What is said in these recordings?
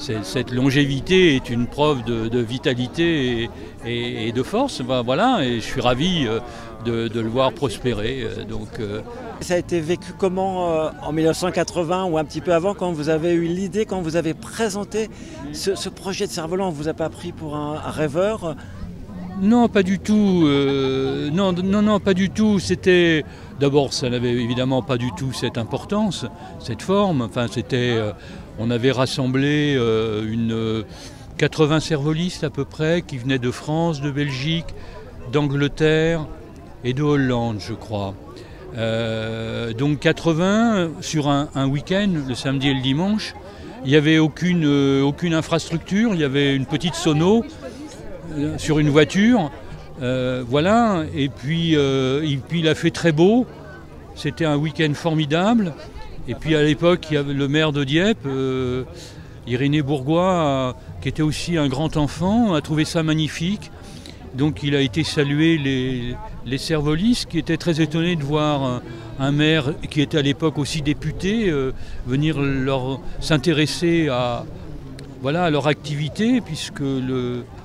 cette longévité est une preuve de vitalité et de force. Ben, voilà, et je suis ravi de le voir prospérer. Ça a été vécu comment en 1980 ou un petit peu avant, quand vous avez eu l'idée, quand vous avez présenté ce projet de cerf-volant? On ne vous a pas pris pour un rêveur? Non, pas du tout. Non, pas du tout. C'était d'abord, ça n'avait évidemment pas du tout cette importance, cette forme. Enfin, on avait rassemblé 80 cervolistes à peu près, qui venaient de France, de Belgique, d'Angleterre et de Hollande, je crois. Donc 80 sur un week-end, le samedi et le dimanche. Il n'y avait aucune infrastructure. Il y avait une petite sono sur une voiture, voilà, et puis il a fait très beau, c'était un week-end formidable, et puis à l'époque il y avait le maire de Dieppe, Irénée Bourgois, qui était aussi un grand enfant, a trouvé ça magnifique, donc il a été saluer les cervolistes, qui étaient très étonnés de voir un maire qui était à l'époque aussi député venir s'intéresser à leur activité, puisque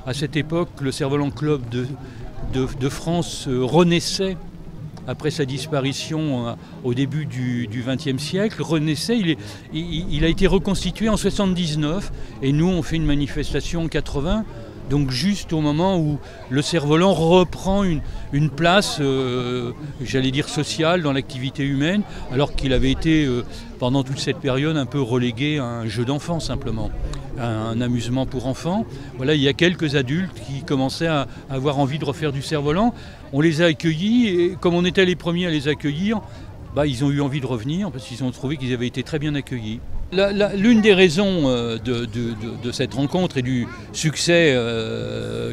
à cette époque, le Cerf-Volant Club de France renaissait après sa disparition au début du XXe siècle. Renaissait, il a été reconstitué en 79, et nous on fait une manifestation en 80, donc juste au moment où le cerf-volant reprend une place, j'allais dire sociale, dans l'activité humaine, alors qu'il avait été pendant toute cette période un peu relégué à un jeu d'enfant simplement, un amusement pour enfants. Voilà, il y a quelques adultes qui commençaient à avoir envie de refaire du cerf-volant. On les a accueillis, et comme on était les premiers à les accueillir, ils ont eu envie de revenir parce qu'ils ont trouvé qu'ils avaient été très bien accueillis. L'une des raisons de cette rencontre et du succès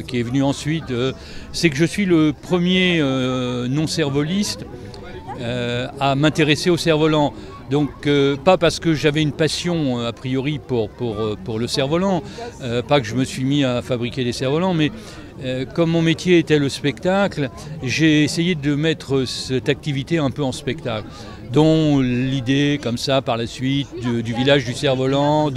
qui est venu ensuite, c'est que je suis le premier non-cervoliste à m'intéresser au cerf-volant. Donc pas parce que j'avais une passion a priori pour le cerf-volant, pas que je me suis mis à fabriquer des cerfs-volants, mais comme mon métier était le spectacle, j'ai essayé de mettre cette activité un peu en spectacle, dont l'idée comme ça par la suite du village du cerf-volant.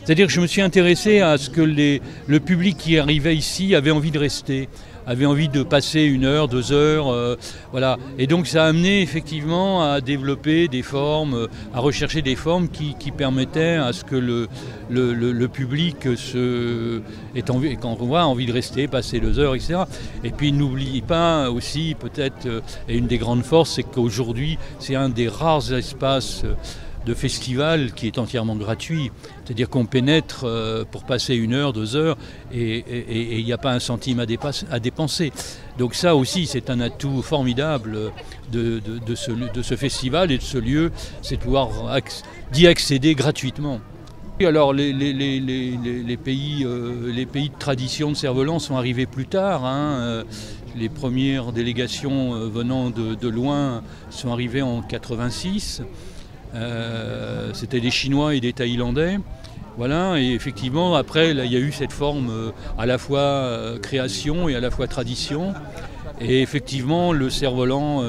C'est-à-dire que je me suis intéressé à ce que le public qui arrivait ici avait envie de rester, avait envie de passer 1 heure, 2 heures, voilà. Et donc ça a amené effectivement à développer des formes, à rechercher des formes qui permettaient à ce que le public quand on voit envie de rester, passer 2 heures, etc. Et puis n'oublie pas aussi peut-être, et une des grandes forces, c'est qu'aujourd'hui c'est un des rares espaces de festival qui est entièrement gratuit. C'est-à-dire qu'on pénètre pour passer 1 heure, 2 heures, et il n'y a pas un centime à dépenser. Donc ça aussi, c'est un atout formidable de ce festival et de ce lieu, c'est de pouvoir d'y accéder gratuitement. Alors les pays de tradition de cerf-volant sont arrivés plus tard, hein. Les premières délégations venant de loin sont arrivées en 86. C'était des Chinois et des Thaïlandais. Voilà, et effectivement, après, là, il y a eu cette forme à la fois création et à la fois tradition. Et effectivement, le cerf-volant,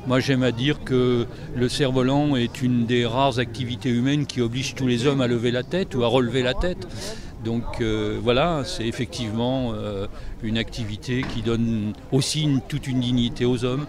moi j'aime à dire que le cerf-volant est une des rares activités humaines qui oblige tous les hommes à lever la tête ou à relever la tête. Donc voilà, c'est effectivement une activité qui donne aussi toute une dignité aux hommes.